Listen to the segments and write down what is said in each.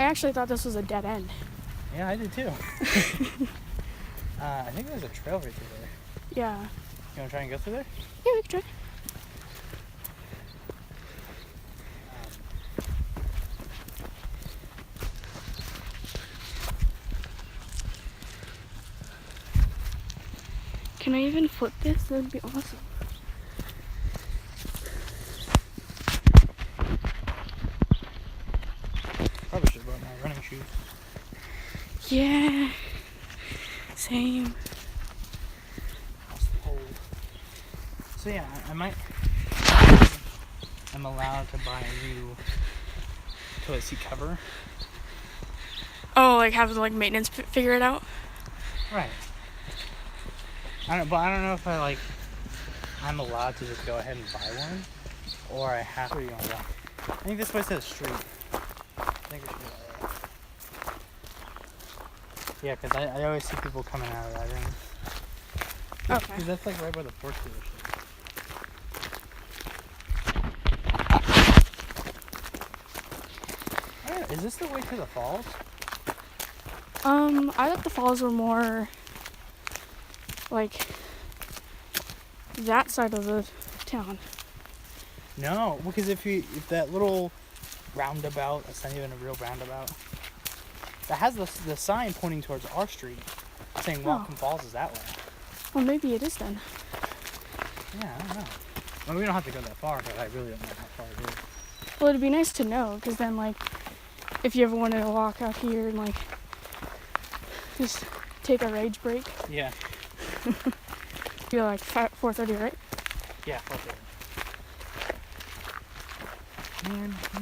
actually thought this was a dead end. Yeah, I did too. I think there's a trail right through there. Yeah. You want to try and go through there? Yeah, we can try. Can I even flip this? That'd be awesome. Probably should have brought my running shoes. Yeah. Same. That's the pole. So yeah, I'm allowed to buy a new toilet seat cover. Oh, like have the maintenance figure it out? Right. I don't know if I'm allowed to just go ahead and buy one, or I have to. I think this way says street. I think we should go that. Yeah, because I always see people coming out of that ring. Okay. Because that's like right by the Ford dealership. Is this the way to the falls? I thought the falls were more like that side of the town. No, because if that little roundabout, that's not even a real roundabout, that has the sign pointing towards our street saying Whatcom Falls is that way. Well, maybe it is then. Yeah, I don't know. Well, we don't have to go that far, but I really don't know how far it is. Well, it'd be nice to know, because then, like, if you ever wanted to walk out here and, like, just take a rage break. Yeah. You're like 4:30, right? Yeah, 4:30. Man, I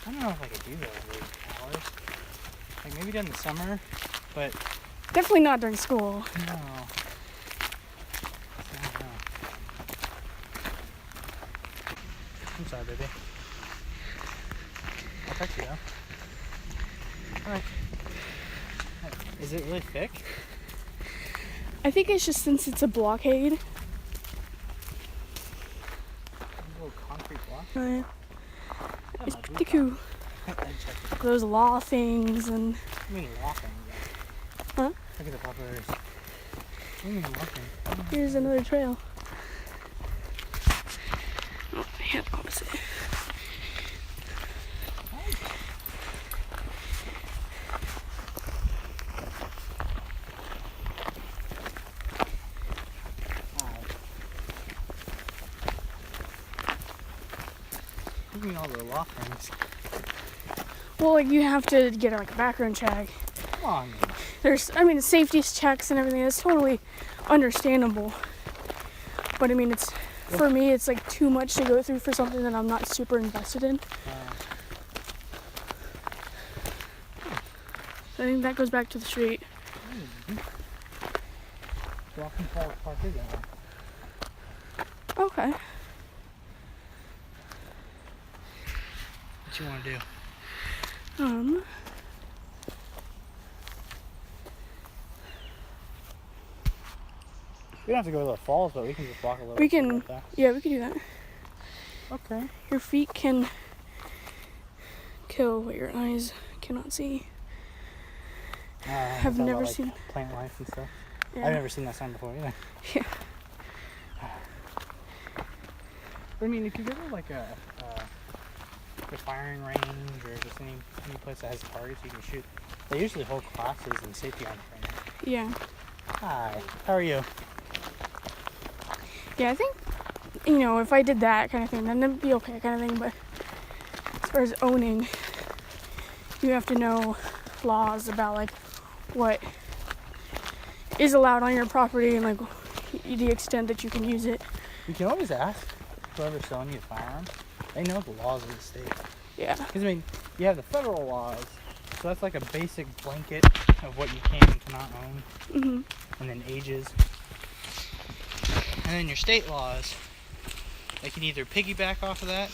don't know if I could do those late hours. Like, maybe during the summer, but Definitely not during school. no. I don't know. I'm sorry, baby. I'll text you, though. Alright. Is it really thick? I think it's just since it's a blockade. A little concrete block? It's pretty cool. Those law things and... I mean walking. Huh? Look at the popularities. What do you mean walking? Here's another trail. Oh, I had opposite. What do you mean all the law things? Well, like, you have to get, like, a background check. Come on. There's, safety checks and everything. It's totally understandable. But, it's, for me, it's, like, too much to go through for something that I'm not super invested in. So I think that goes back to the street. Whatcom Falls Park is that one? Okay. What you want to do? We don't have to go to the falls, but we can just walk a little bit. Yeah, we can do that. Okay. Your feet can kill what your eyes cannot see. I've never seen plant life and stuff. Yeah. I've never seen that sign before either. Yeah. But if you go to like a firing range or just any place that has targets you can shoot, they usually hold classes in safety arms training. Yeah. Hi. How are you? Yeah, I think, if I did that kind of thing, then it'd be okay kind of thing. But as far as owning, you have to know laws about, like, what is allowed on your property and, like, the extent that you can use it. You can always ask whoever's selling you a firearm. They know the laws of the state. Yeah. Because, you have the federal laws, so that's like a basic blanket of what you can and cannot own. Mhm. And then ages. And then your state laws, they can either piggyback off of that,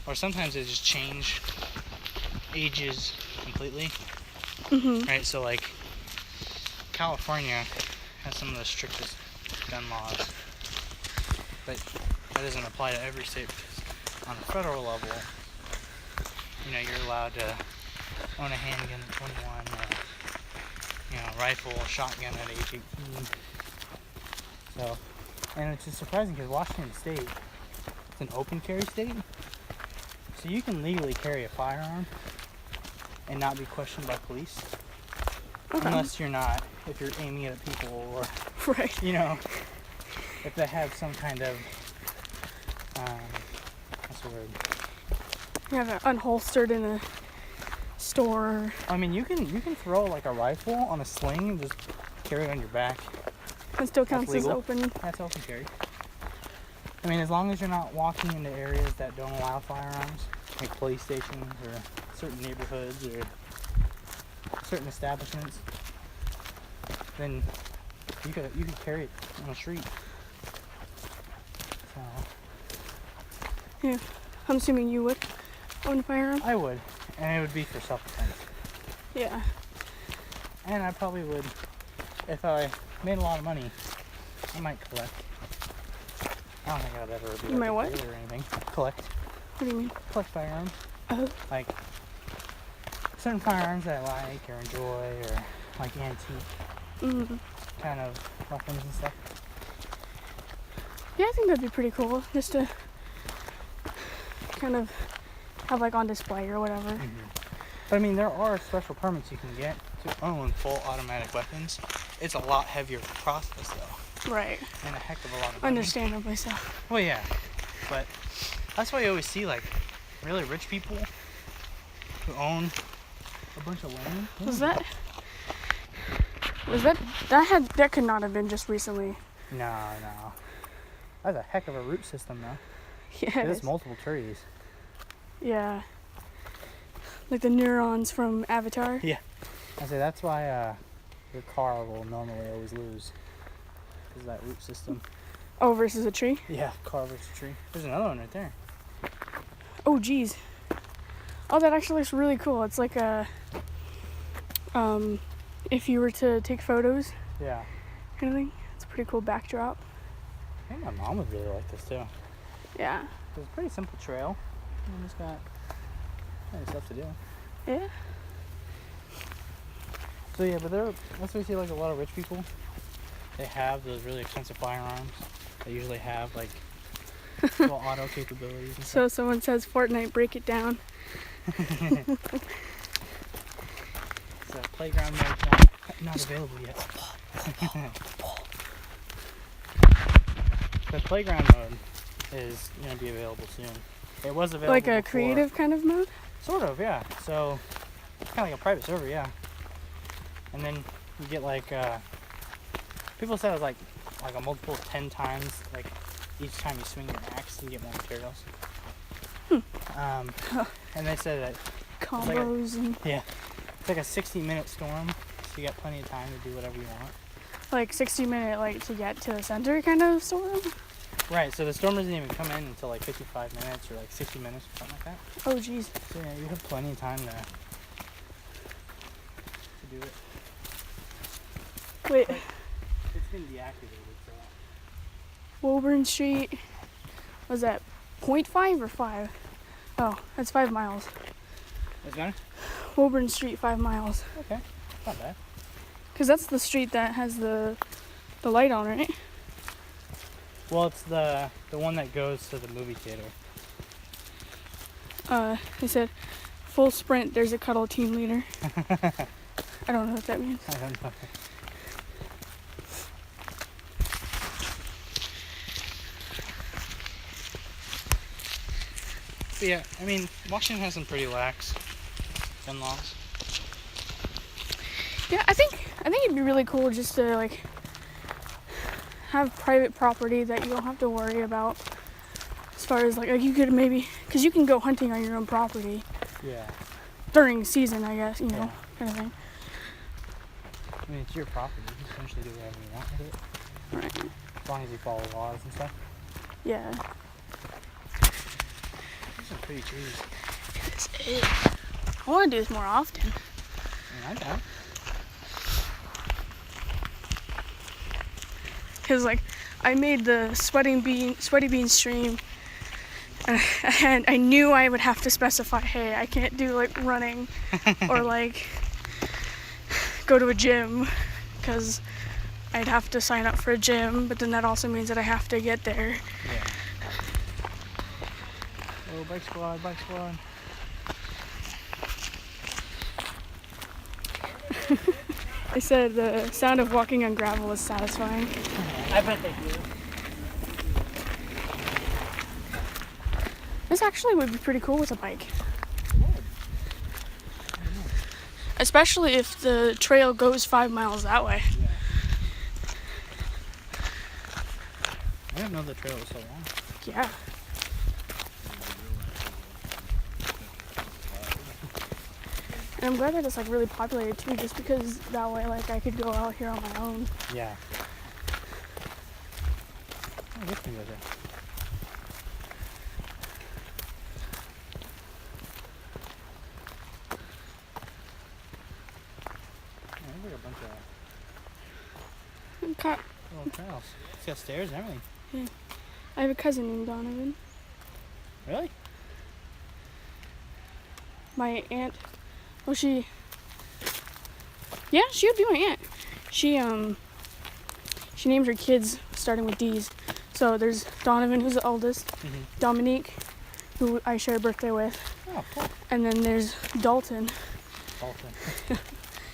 or sometimes they just change ages completely. Mhm. Right, so like California has some of the strictest gun laws, but that doesn't apply to every state because on the federal level, you're allowed to own a handgun at 21, or, rifle, shotgun at age 18. So, and it's just surprising because Washington State, it's an open carry state, so you can legally carry a firearm and not be questioned by police, unless if you're aiming it at people or, Right. if they have some kind of, what's the word? You have it unholstered in a store. I mean, you can throw like a rifle on a sling and just carry it on your back. It still counts as legal. open. That's open carry. I mean, as long as you're not walking into areas that don't allow firearms, like police stations or certain neighborhoods or certain establishments, then you could carry it on the street. So Yeah. I'm assuming you would own a firearm. I would, and it would be for self-defense. Yeah. And I probably would, if I made a lot of money, I might collect. I don't think I'd ever be You might a what? dealer or anything. Collect What do you mean? firearms. Oh. Like certain firearms that I like or enjoy, or like antique kind of weapons and stuff. Yeah, I think that'd be pretty cool, just to kind of have like on display or whatever. But I mean, there are special permits you can get to own full automatic weapons. It's a lot heavier process though, Right. and a heck of a lot of money. Understandably so. Well, yeah, but that's why you always see like really rich people who own a bunch of land. That could not have been just recently. No. That's a heck of a root system though. Yeah. There's multiple trees. Yeah. Like the neurons from Avatar. Yeah. I say that's why your car will normally always lose. Because that root system. Oh, versus a tree? Yeah, car versus tree. There's another one right there. Oh, geez. Oh, that actually looks really cool. It's like a, if you were to take photos, Yeah. kind of thing. It's a pretty cool backdrop. I think my mom would really like this too. Yeah. It's a pretty simple trail. And it's got stuff to do. Yeah. So yeah, but that's why you see like a lot of rich people. They have those really expensive firearms. They usually have like little auto capabilities and So stuff. someone says Fortnite, break it down. So playground mode not available yet. The playground mode is going to be available soon. It was available Like a before. creative kind of mode? Sort of, yeah. So it's kind of like a private server, yeah. And then you get like people said it was like a multiple of 10 times, like each time you swing your axe you get more materials. And they said that Combos and it's like a 60-minute storm, so you got plenty of time to do whatever you want. like 60-minute like to get to the center kind of storm? Right, so the storm doesn't even come in until like 55 minutes or like 60 minutes or something like that. Oh, jeez. So yeah, you have plenty of time to do it. Wait, It's been deactivated, so Woburn Street, was that 0.5 or 5? Oh, that's 5 miles. it's gone? Woburn Street, 5 miles. Okay, not bad. Because that's the street that has the light on, right? Well, it's the one that goes to the movie theater. They said, full sprint, there's a cuddle team leader. I don't know what that means. I don't know. But yeah, I mean, Washington has some pretty lax gun laws. Yeah, I think it'd be really cool just to like have private property that you don't have to worry about. As far as like you could maybe, because you can go hunting on your own property Yeah. during season, I guess, you know, Yeah. kind of thing. I mean, it's your property. You can essentially do whatever you want with it. Right. As long as you follow laws and stuff. Yeah. There's some pretty trees. This is. I want to do this more often. I mean, I don't. Because like I made the sweaty bean stream And I knew I would have to specify, hey, I can't do like running or like go to a gym, because I'd have to sign up for a gym, but then that also means that I have to get there. Yeah. Oh, bike squad, bike squad. I said the sound of walking on gravel is satisfying. I bet they do. This actually would be pretty cool with a bike. Especially if the trail goes 5 miles that way. Yeah. I didn't know the trail was so long. Yeah. And I'm glad that it's like really populated too, just because that way like I could go out here on my own. Yeah. Oh, this can go there. Oh, there's like a bunch of little trails. It's got stairs and everything. I have a cousin named Donovan. Really? My aunt, well, she would be my aunt. She named her kids starting with D's. So there's Donovan, who's the oldest, Dominique, who I share a birthday with, Oh, cool. and then there's Dalton, Dalton.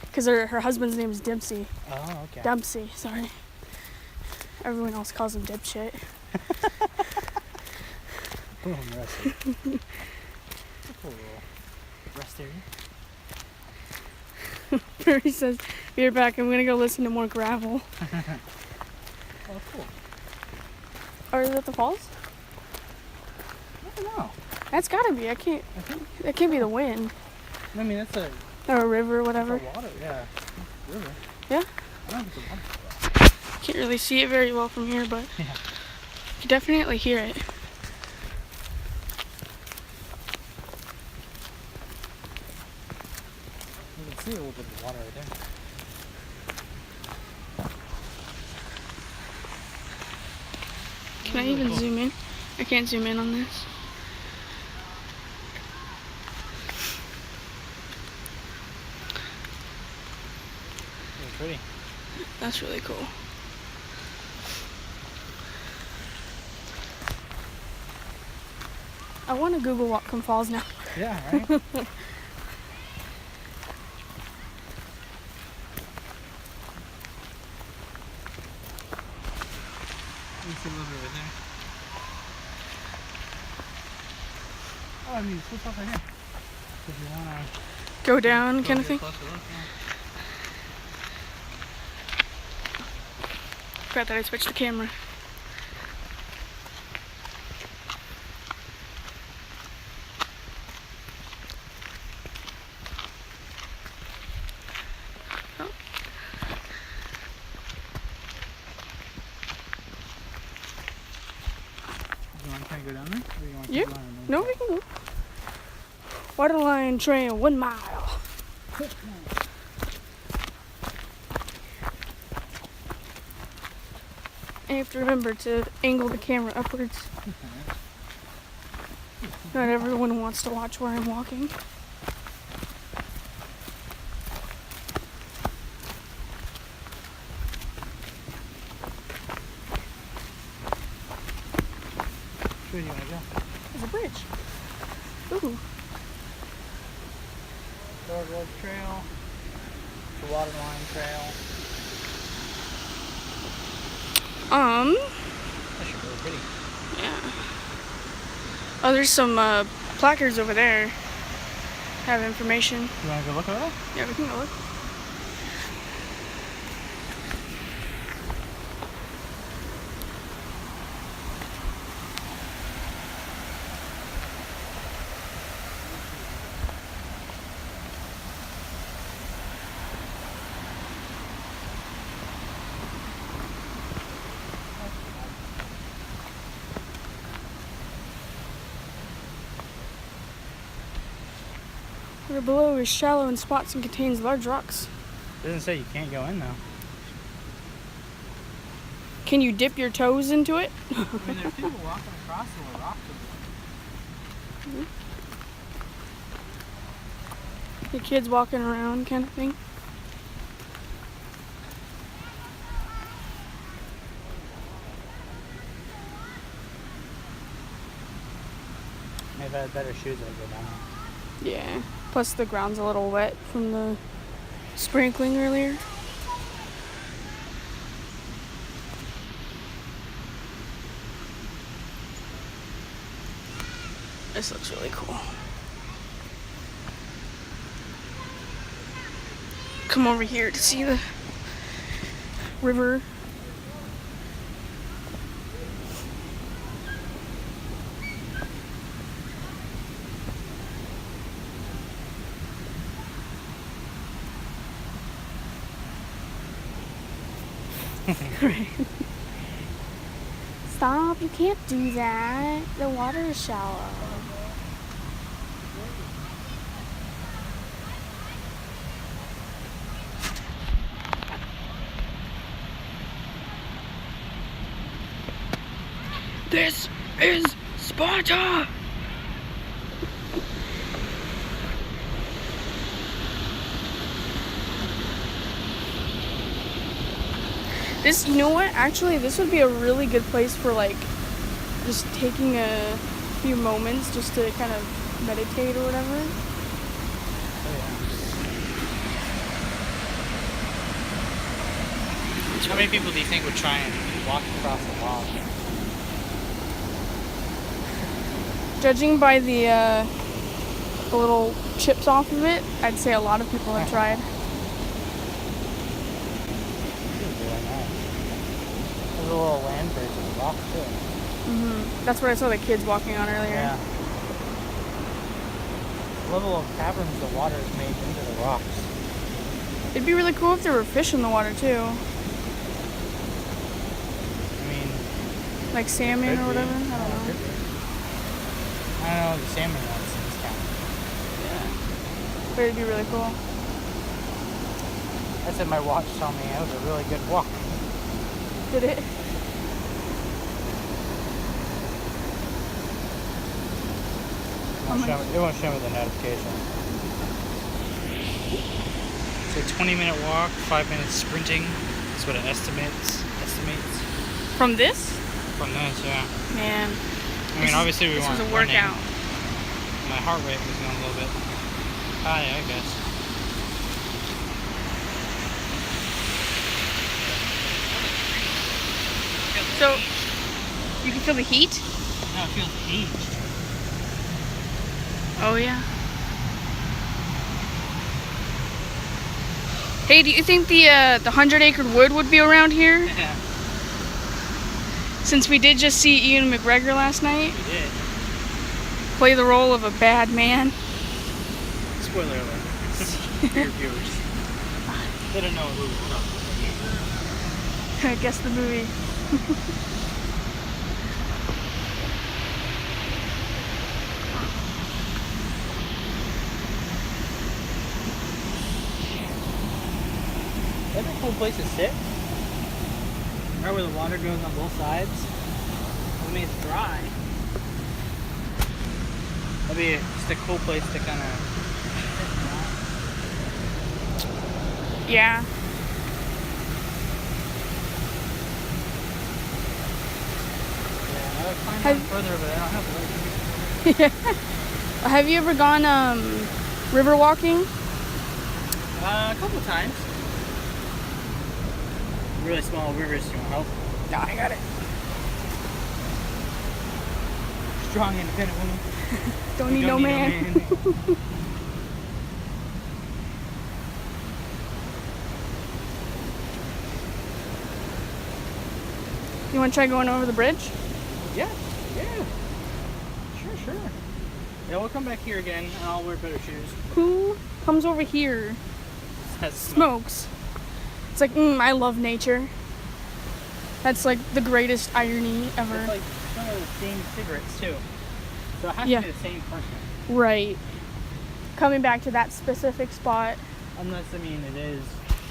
because her husband's name is Dempsey. Oh, okay. Dempsey, sorry. Everyone else calls him dipshit. Boom, rested. Cool little rest area. He says, "Be right back. I'm gonna go listen to more gravel." Oh, cool. Or is that the falls? I don't know. That's gotta be. I think. That can't be the wind I mean, that's a or a river, or whatever. water. Yeah. River. Yeah. I don't know if it's a water. Can't really see it very well from here, but Yeah. you can definitely hear it. You can see a little bit of water right there. Can I even zoom in? I can't zoom in on this. It's pretty. That's really cool. I want to Google Whatcom Falls now. Yeah, right? There's You see a little bit right there. Oh, I mean, switch off right here. If you want to Go down, kind of thing. closer look, yeah. Forgot that I switched the camera. Do you want to kind of go down there? Or do you want to Yeah. keep going? No, we can go. Waterline trail, 1 mile. I have to remember to angle the camera upwards. Not everyone wants to watch where I'm walking. Where do you want to go? There's a bridge. Ooh. Dog Leg Trail. The Waterline Trail. That should be really pretty. Yeah. Oh, there's some placards over there. Have information. You want to go look at it? Yeah, we can go look. Water below is shallow in spots and contains large rocks. It doesn't say you can't go in though. Can you dip your toes into it? I mean, there's people walking across the rocks over there. The kids walking around kind of thing. Maybe I had better shoes as I go down. Yeah. Plus the ground's a little wet from the sprinkling earlier. This looks really cool. Come over here to see the river. Right. Stop, you can't do that. The water is shallow. This is Sparta! This, you know what? Actually, this would be a really good place for like just taking a few moments just to kind of meditate or whatever. Oh, yeah. How many people do you think would try and walk across the log? Judging by the little chips off of it, I'd say a lot of people have tried. There's a little land bridge in the rock too. That's what I saw the kids walking on earlier. Yeah. The level of caverns the water is made into the rocks. It'd be really cool if there were fish in the water too. I mean, like salmon or whatever. I don't know. I don't know the salmon ones in this town. Yeah. But it'd be really cool. I said my watch told me it was a really good walk. Did it? It won't show me the notification. So 20-minute walk, 5 minutes sprinting. That's what it estimates. From this? From this, yeah. Man. I mean, obviously we This weren't was a workout. running. My heart rate was going a little bit high, I guess. So, you can feel the heat? No, it feels aged. Oh, yeah. Hey, do you think the 100-acre wood would be around here? Yeah, Since we did just see Ian McGregor last night we did. play the role of a bad man. Spoiler alert. For your viewers. They don't know what movie we're talking I guess the movie. That's a cool place to sit. Right where the water goes on both sides. I mean, it's dry. That'd be just a cool place to kind of. Yeah. Yeah, I would climb down further, but I don't have the right. Have you ever gone river walking? A couple of times. Really small rivers, you want help? No, I got it. Strong, independent woman. Don't need no man. You want to try going over the bridge? Yeah. Sure. Yeah, we'll come back here again, and I'll wear better shoes. Who comes over here, Has smoke. smokes? It's like, I love nature. That's like the greatest irony ever. It's like some of the same cigarettes too. So it has Yeah. to be the same person. Right. Coming back to that specific spot. Unless, I mean, it is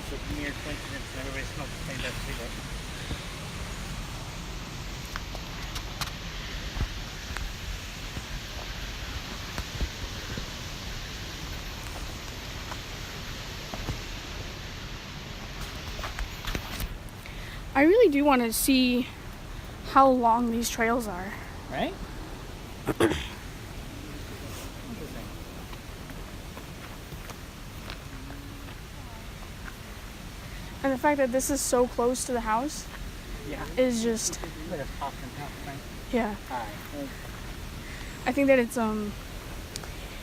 just a mere coincidence and everybody smokes the same type of cigarette. I really do want to see how long these trails are. Right? Interesting. And the fact that this is so close to the house Yeah. is just, Better pop them out, right? yeah. Alright. I think that it's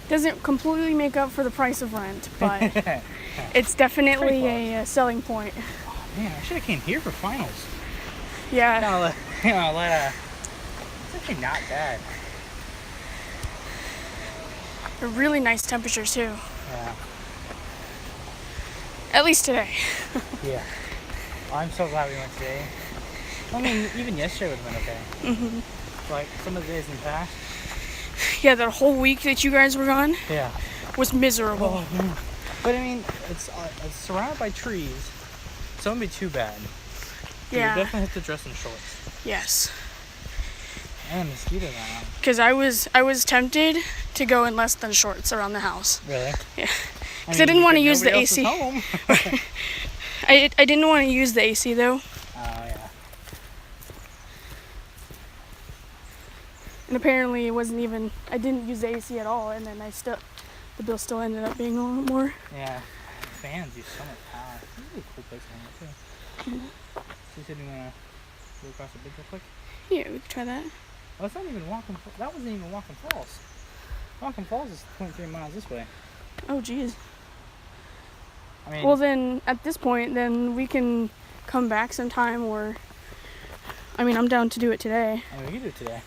doesn't completely make up for the price of rent, but it's definitely Pretty a selling point. Man, I should have came here for finals. Yeah. No, it's actually not bad. They're really nice temperatures too. Yeah. At least today. Yeah. Oh, I'm so glad we went today. I mean, even yesterday would have been okay. Mhm. Like some of the days in the past. Yeah, the whole week that you guys were gone Yeah. was miserable. Oh, man. But I mean, it's surrounded by trees, so it wouldn't be too bad. Yeah. You definitely have to dress in shorts. Yes. And mosquitoes now. Because I was tempted to go in less than shorts around the house. Really? Yeah. Because I didn't want to use the nobody else is AC. home. I didn't want to use the AC though. Oh yeah. And apparently it wasn't even, I didn't use the AC at all, and then the bill still ended up being a little more. Yeah. Fans use so much power. This is a cool place to hang out too. So you said you wanna go across the bridge real quick? Yeah, we could try that. Oh, it's not even that wasn't even Walking Falls. Walking Falls is 0.3 miles this way. Oh, geez. I mean, Well, then, at this point, then we can come back sometime, or, I mean, I'm down to do it today. I mean, we can do it today.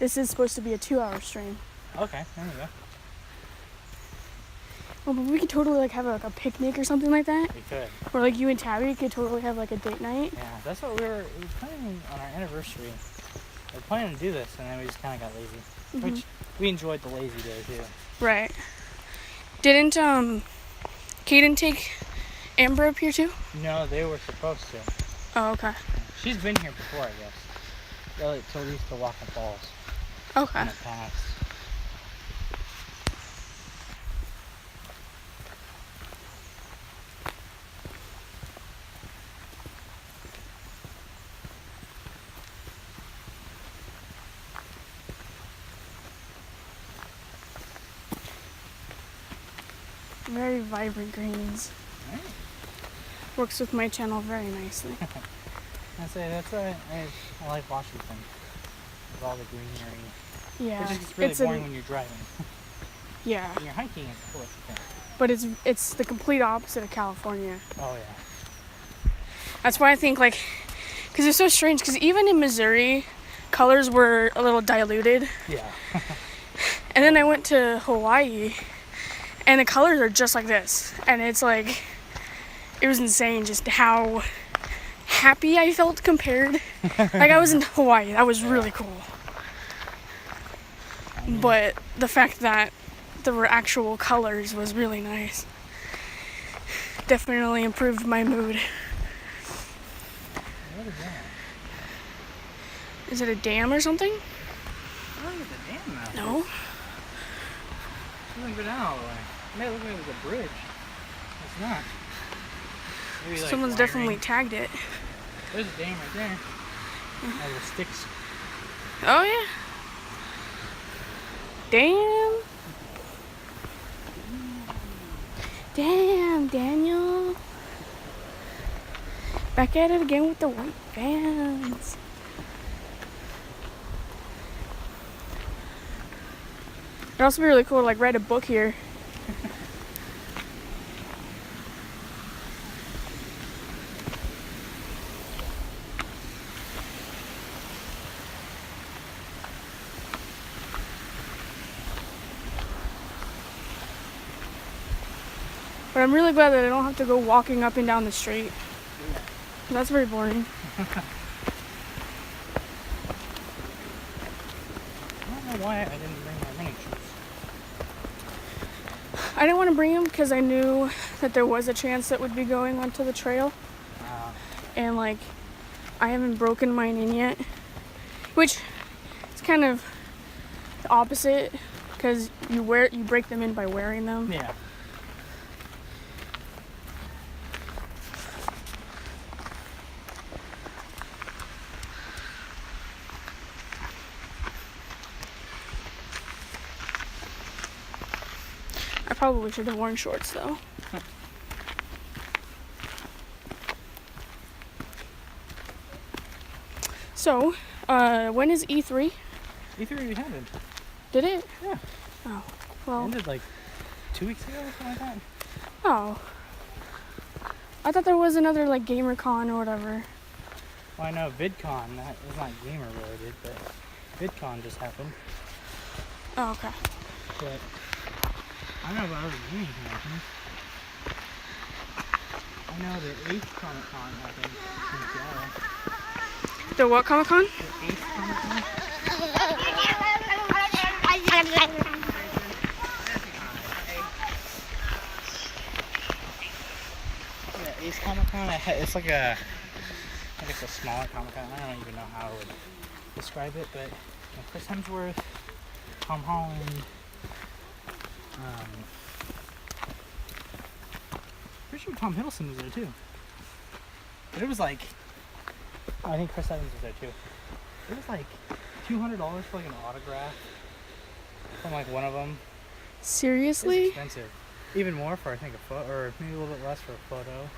This is supposed to be a 2-hour stream. Okay, there we go. Well, but we could totally, like, have, like, a picnic or something like that. We could. Or, like, you and Tabby could totally have, like, a date night. Yeah, that's what we were planning on our anniversary. We were planning to do this, and then we just kind of got lazy. Mhm. Which, we enjoyed the lazy day, too. Right. Didn't, Kaden take Amber up here, too? No, they were supposed to. Oh, okay. She's been here before, I guess. Well, to at least to Walking Falls Okay. in the past. Very vibrant greens. Right? Works with my channel very nicely. I say that's why I like Washington. With all the greenery. Yeah. It just gets really boring when you're driving. Yeah. When you're hiking, it's cool. It's okay. But it's the complete opposite of California. Oh yeah. That's why I think, like, because it's so strange, because even in Missouri, colors were a little diluted. Yeah. And then I went to Hawaii, and the colors are just like this. And it's like, it was insane just how happy I felt compared. Like, I was in Hawaii. That was really cool. But the fact that there were actual colors was really nice. Definitely improved my mood. What is that? Is it a dam or something? I don't think it's a dam now. No. It doesn't go down all the way. It may look like it's a bridge. It's not. Maybe like Someone's wiring. definitely tagged it. There's a dam right there. All the sticks. Oh, yeah. Damn. Damn, Daniel. Back at it again with the white vans. It'd also be really cool to, like, write a book here. But I'm really glad that I don't have to go walking up and down the street. That's very boring. I don't know why I didn't bring my running shoes. I didn't want to bring them because I knew that there was a chance that would be going onto the trail. And, like, I haven't broken mine in yet. Which is kind of the opposite, because you break them in by wearing them. Yeah. I probably should have worn shorts though. So, when is E3? E3 happened. Did it? Yeah. Oh, It well. ended like 2 weeks ago or something like that. Oh. I thought there was another like GamerCon or whatever. Well, I know VidCon, that is not gamer related, but VidCon just happened. Oh, okay. But I don't know about other gaming conventions. I know the 8th Comic Con happened in Seattle. The what Comic-Con? The 8th Comic Con? Yeah, Ace Comic Con, it's like a, I guess a smaller Comic Con. I don't even know how I would describe it, but you know, Chris Hemsworth, Tom Holland, pretty sure Tom Hiddleston was there too. But it was like, I think Chris Evans was there too. It was like $200 for like an autograph from like one of them. It's Seriously? expensive. Even more for I think a photo, or maybe a little bit less for a photo.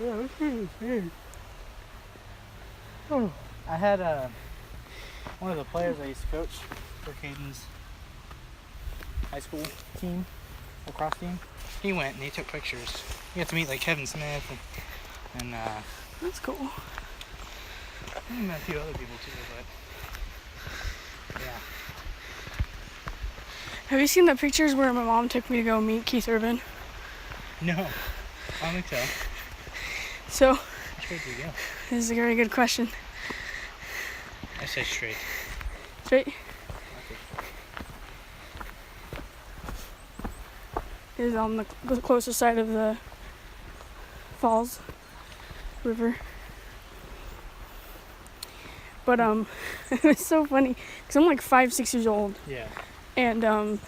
Yeah, it was pretty insane. Oh. I had one of the players I used to coach for Caden's high school team, lacrosse team. He went and he took pictures. He got to meet like Kevin Smith and That's cool. I met a few other people too, but yeah. Have you seen the pictures where my mom took me to go meet Keith Urban? No, I don't think so. So, Straight to go. this is a very good question. I say straight. Straight? Is on the closer side of the falls, river. But it was so funny because I'm like 5-6 years old Yeah. and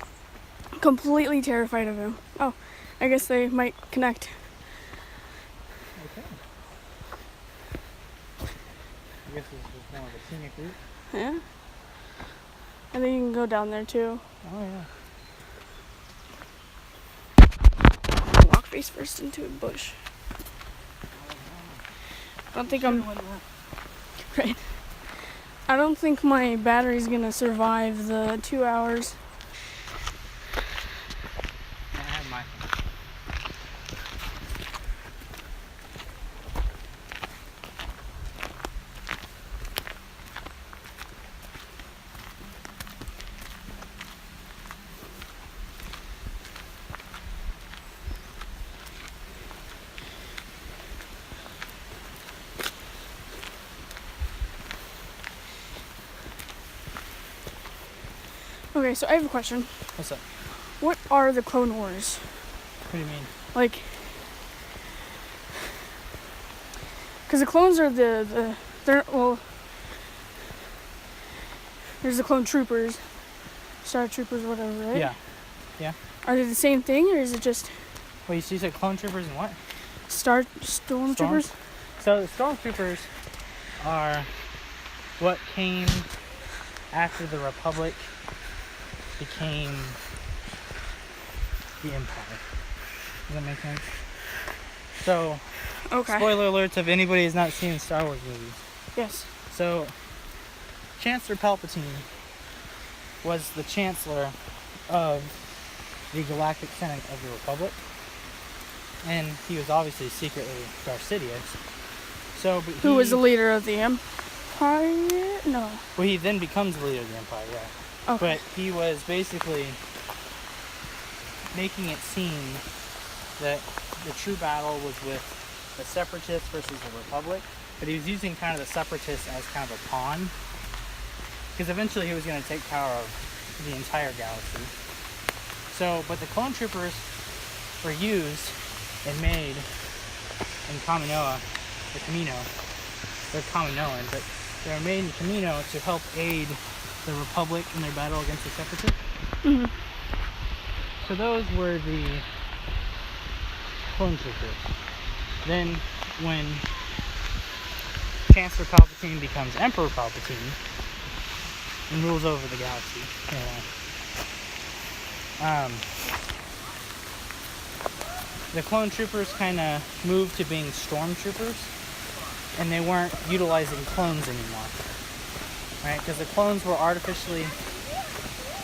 completely terrified of him. Oh, I guess they might connect. Okay. I guess this is more of a scenic route. Yeah. And then you can go down there too. Oh yeah. Walk face first into a bush. I don't think I'm right. I don't think my battery's gonna survive the 2 hours. I have my Okay, so I have a question. What's up? What are the Clone Wars? What do you mean? Like, because the clones are they're, well, there's the clone troopers, Star Troopers, whatever, right? Yeah. Are they the same thing, or is it just Wait, so you said clone troopers and what? Stormtroopers? So the stormtroopers are what came after the Republic became the Empire. Does that make sense? So, Okay. spoiler alerts if anybody has not seen the Star Wars movies. Yes. So, Chancellor Palpatine was the Chancellor of the Galactic Senate of the Republic. And he was obviously secretly Darth Sidious. So, but Who was the he- leader of the Empire? No. Well, he then becomes the leader of the Empire, yeah. Okay. But he was basically making it seem that the true battle was with the Separatists versus the Republic. But he was using kind of the Separatists as kind of a pawn. Because eventually he was going to take power of the entire galaxy. So, but the clone troopers were used and made in Kaminoa, or Kamino. They're Kaminoan, but they were made in Kamino to help aid the Republic in their battle against the Separatists. hmm So those were the clone troopers. Then when Chancellor Palpatine becomes Emperor Palpatine and rules over the galaxy, the clone troopers kind of moved to being stormtroopers, and they weren't utilizing clones anymore, right? Because the clones were artificially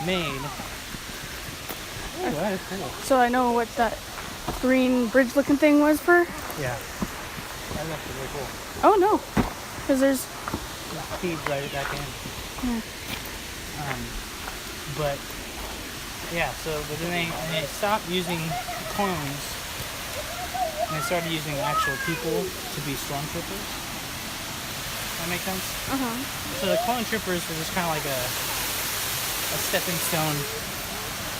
made. Oh, that is cool. So I know what that green bridge-looking thing was for. Yeah, that's actually really cool. Oh no, because there's. Feeds right back in. Yeah. But yeah, but then they stopped using clones and they started using actual people to be stormtroopers. That make sense? So the clone troopers were just kind of like a stepping stone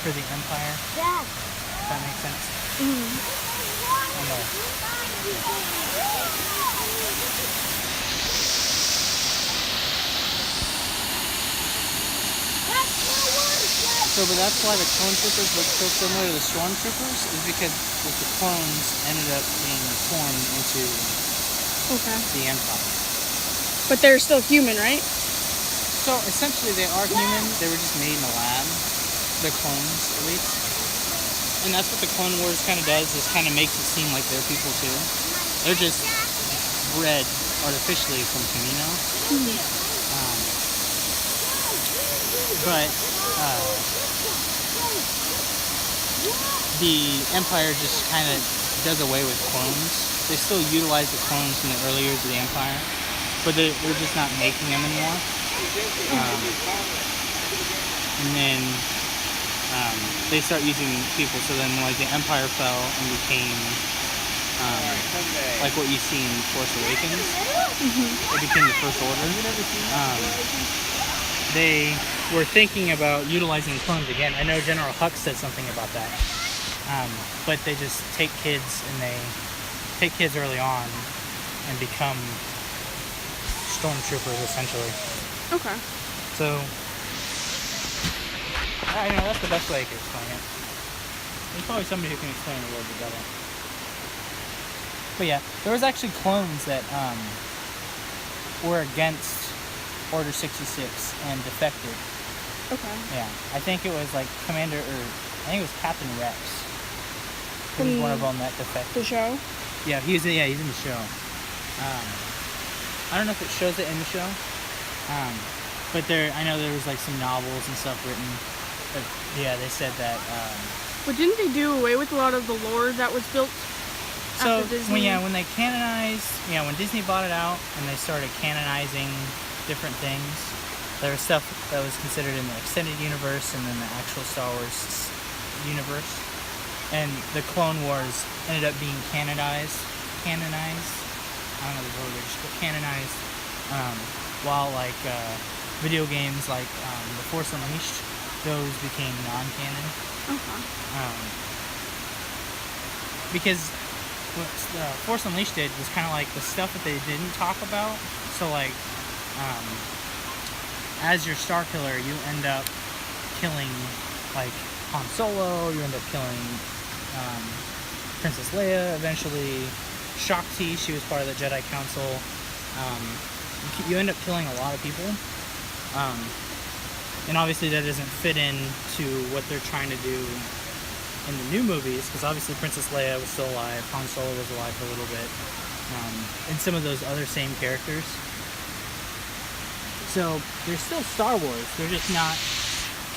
for the Empire. Dad. If that makes sense. I know. But that's why the clone troopers look so similar to the stormtroopers, is because the clones ended up being formed into the Empire. But they're still human, right? So essentially they are human, they were just made in a lab. The clones, at least. And that's what the Clone Wars kind of does, is kind of makes it seem like they're people too. They're just bred artificially from Kamino. But the Empire just kind of does away with clones. They still utilize the clones from the early years of the Empire, but they're just not making them anymore. And then they start using people. So then, like, the Empire fell and became like what you see in Force Awakens. It became the First Order. They were thinking about utilizing clones again. I know General Hux said something about that. But they just take kids early on and become stormtroopers essentially. Okay. So I know that's the best way I could explain it. There's probably somebody who can explain it a little bit better. But yeah, there was actually clones that were against Order 66 and defected. Okay. Yeah, I think it was like I think it was Captain Rex. He was one of them that defected. The show? Yeah, he's in the show. I don't know if it shows it in the show, but I know there was like some novels and stuff written. But yeah, they said that. But didn't they do away with a lot of the lore that was built So after Disney? when they canonized, when Disney bought it out and they started canonizing different things, there was stuff that was considered in the extended universe and then the actual Star Wars universe. And the Clone Wars ended up being canonized. I don't know the verbiage, but canonized. While like video games like The Force Unleashed, those became non-canon. Because what Force Unleashed did was kind of like the stuff that they didn't talk about. So like, as your Star Killer, you end up killing like Han Solo. You end up killing Princess Leia eventually. Shakti, she was part of the Jedi Council. You end up killing a lot of people. And obviously that doesn't fit into what they're trying to do in the new movies, because obviously Princess Leia was still alive, Han Solo was alive for a little bit, and some of those other same characters. So they're still Star Wars, they're just not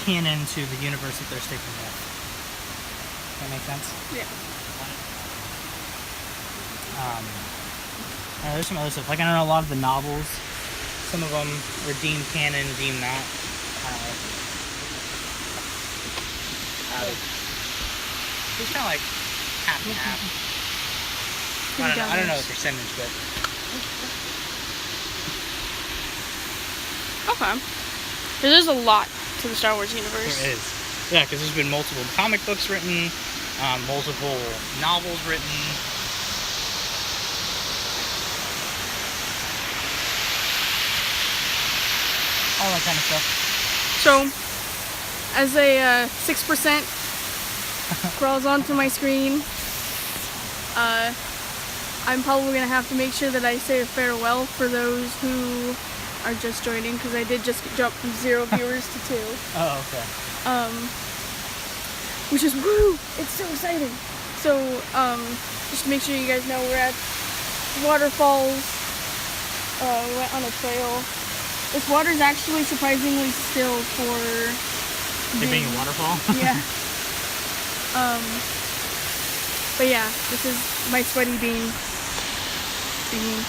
canon to the universe that they're sticking with. That make sense? Yeah. There's some other stuff, like I don't know, a lot of the novels, some of them were deemed canon, deemed not. It's kind of like half and half. I don't know the percentage, but Okay. There's a lot to the Star Wars universe. there is. Yeah, because there's been multiple comic books written, multiple novels written. All that kind of stuff. So, as a 6% crawls onto my screen, I'm probably going to have to make sure that I say a farewell for those who are just joining, because I did just jump from 0 viewers to 2. Oh, okay. which is woo! It's so exciting. So just to make sure you guys know, we're at waterfalls. We went on a trail. This water is actually surprisingly still for It being a waterfall? yeah. But yeah, this is my sweaty bean thingy.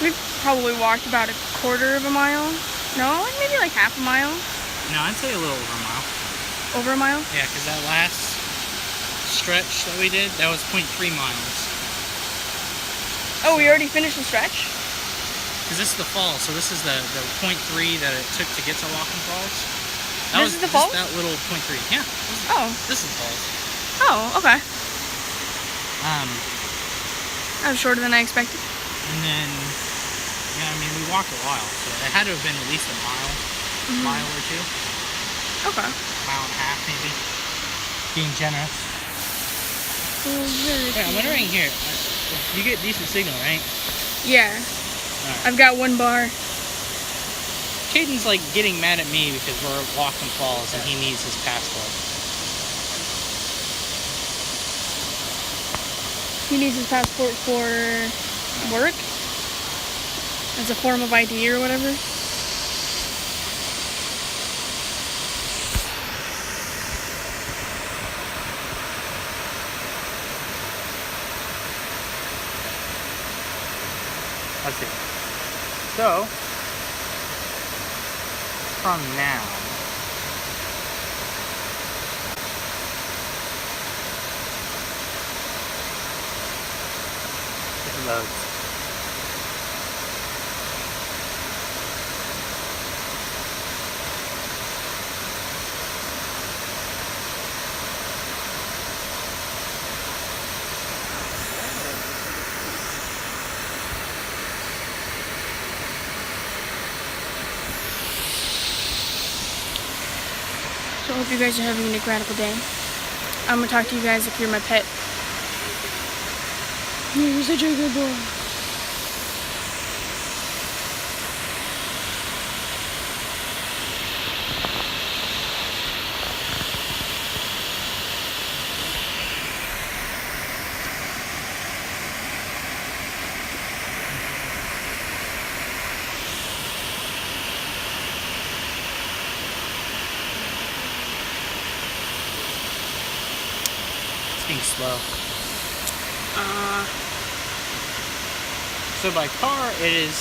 We've probably walked about a quarter of a mile. No, like maybe like half a mile. No, I'd say a little over a mile. Over a mile? Yeah, because that last stretch that we did, that was 0.3 miles. Oh, we already finished the stretch? Because this is the falls, so this is the 0.3 that it took to get to Walking Falls. This is the falls? That little 0.3, yeah. This is the falls. Oh, okay. That was shorter than I expected. And then, yeah, I mean, we walked a while, so it had to have been at least a mile, mile or two. Okay. Mile and a half, maybe. Being generous. Yeah, I'm wondering here, you get decent signal, right? Yeah. Alright. I've got 1 bar. Caden's like getting mad at me because we're at Walking Falls and he needs his passport. He needs his passport for work? As a form of ID or whatever? Let's see. So, from now, it loads. So I hope you guys are having an incredible day. I'm gonna talk to you guys if you're my pet. You're such a good boy. It's being slow. So by car, it is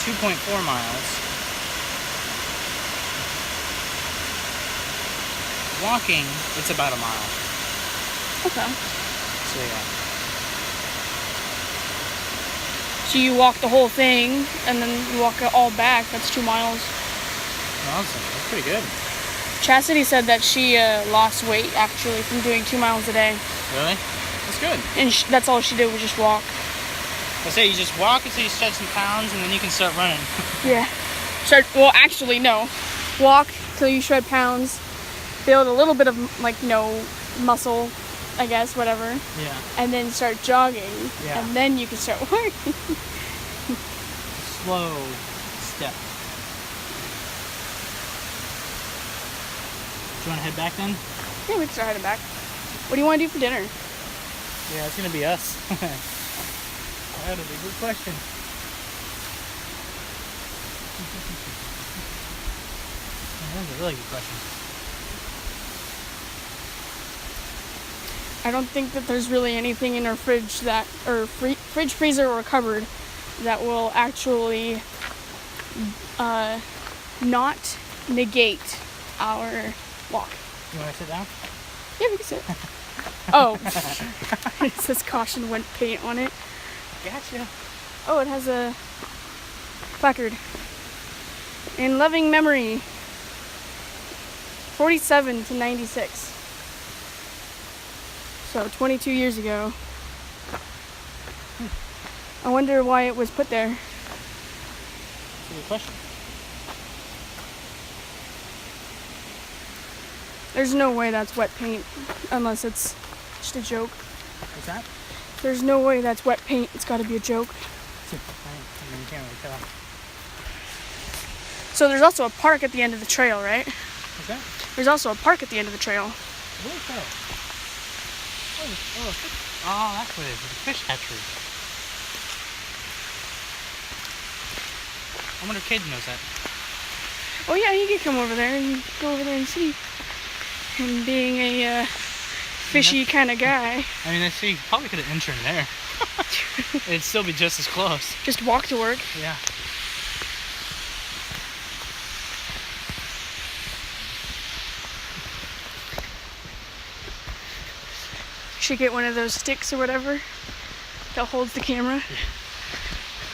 2.4 miles. Walking, it's about a mile. Okay. So yeah. So you walk the whole thing, and then you walk it all back. That's 2 miles. Awesome. That's pretty good. Chastity said that she lost weight, actually, from doing 2 miles a day. Really? That's good. And that's all she did was just walk. I say you just walk until you shed some pounds, and then you can start running. Yeah. Well, actually, no. Walk till you shred pounds, build a little bit of, like, muscle, I guess, whatever. Yeah. And then start jogging. Yeah. And then you can start working. Slow step. Do you want to head back then? Yeah, we can start heading back. What do you want to do for dinner? Yeah, it's gonna be us. That is a good question. That's a really good question. I don't think that there's really anything in our fridge fridge, freezer, or cupboard that will actually not negate our walk. You want to sit down? Yeah, we can sit. Oh, it says caution wet paint on it. Gotcha. Oh, it has a placard. In loving memory, 47 to 96. So 22 years ago. I wonder why it was put there. That's a good question. There's no way that's wet paint unless it's just a joke. What's that? There's no way that's wet paint. It's got to be a joke. You can't really tell. So there's also a park at the end of the trail, right? What's that? There's also a park at the end of the trail. Where'd it go? Oh, that's what it is. It's a fish hatchery. I wonder if Caden knows that. Oh yeah, you could come over there and go over there and see. And being a fishy kind of guy, I mean, I see. You probably could have interned there. It'd still be just as close. just walk to work. Yeah. Should get one of those sticks or whatever that holds the camera.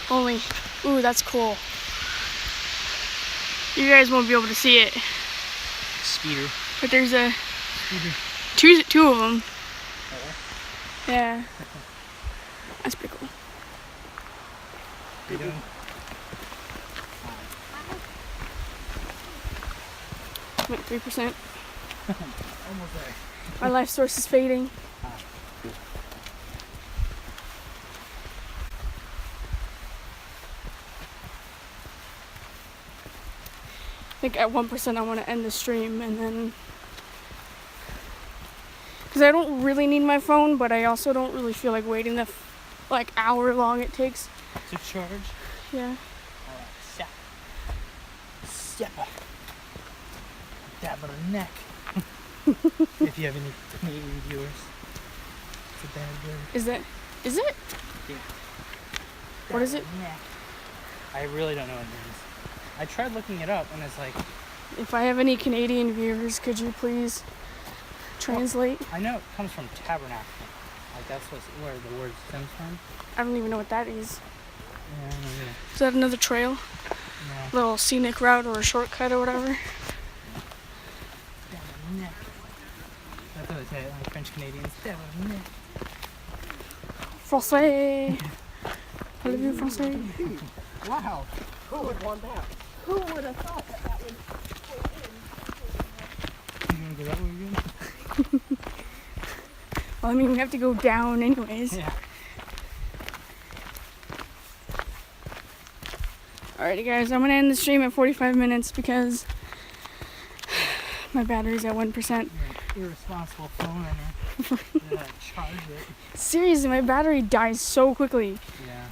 Only, ooh, that's cool. You guys won't be able to see it, Speeder. but there's a Speeder. two of them. Yeah, that's pretty cool. How you doing? I'm at 3%. Almost there. My life source is fading. I think at 1% I want to end the stream and then, because I don't really need my phone, but I also don't really feel like waiting the like hour long it takes. To charge. Yeah. Alright, step. Step. Dab on the neck. If you have any Canadian viewers. It's a bad word. Is it? Yeah. What is it? Neck. I really don't know what it means. I tried looking it up and it's like, If I have any Canadian viewers, could you please translate? I know it comes from tabernacle. Like that's where the word stems from. I don't even know what that is. Yeah, I don't know. Is that another trail? Yeah. Little scenic route or a shortcut or whatever? Dab on the neck. That's what they say, like French Canadians. Dab on the neck. Français! Parlez-vous français? Wow. Who would want that? Who would have thought that would You wanna go that way again? Well, I mean, we have to go down anyways. Yeah. Alrighty, guys, I'm gonna end the stream at 45 minutes because my battery's at 1%. You're an irresponsible phone owner. Charge it. Seriously, my battery dies so quickly. Yeah.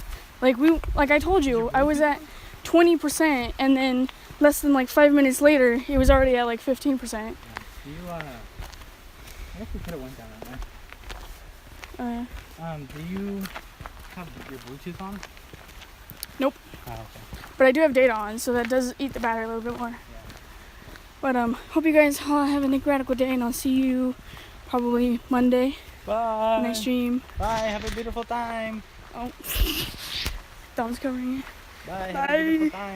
Like I told you, I was at 20%, and then less than like 5 minutes later, it was already at like 15%. Do you I guess we could have went down that way. Do you have your Bluetooth on? Nope. Oh, okay. But I do have data on, so that does eat the battery a little bit more. Yeah. But hope you guys all have an incredible day, and I'll see you probably Monday Bye. when I stream. Bye. Have a beautiful time. Oh, thumbs covering it. Bye. Have a beautiful time.